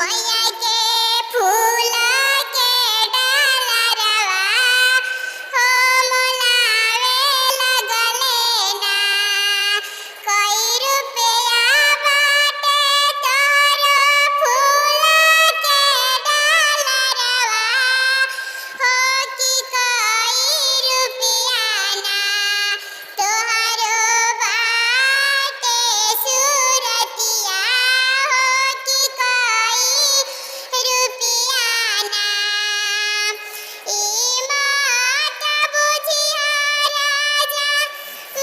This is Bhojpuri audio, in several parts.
मैया के फूल के डालरवा हो मोलावे लगले ना। कई रुपया बाटे तोरो फूल के डालरवा हो कि कई रुपया ना। तोहरो बाटे सूरतिया हो कि कई रुपया ना। ई मात बुझिया राजा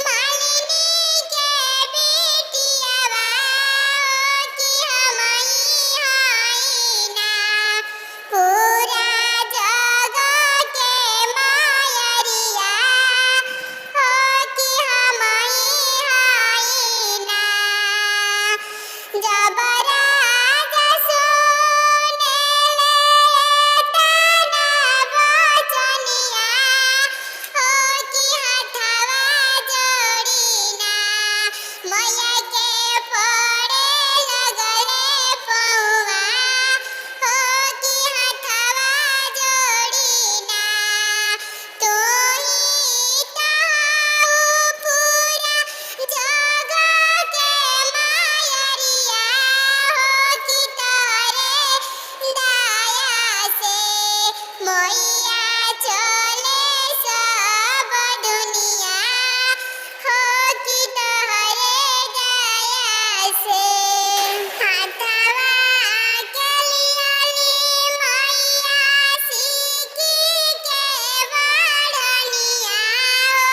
मालिनी के बेटियावा हो कि हमई हई ना। पूरा जग के मायरिया हो कि हमई हई ना। जब राजा सुनेले तना बचनिया हो कि हथवा जोड़ी ना। मैया के पड़े लगले पौआ हो कि हथवा जोड़ी ना। तू ही तो हऊ पूरा जग के मायरिया हो कि तोरे दया से मैया चले सब दुनिया हो कि तोहरे दया से। हाथवा के लियाली मैया सीकी के बड़निया हो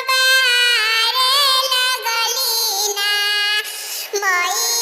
बारे लगली ना। मैया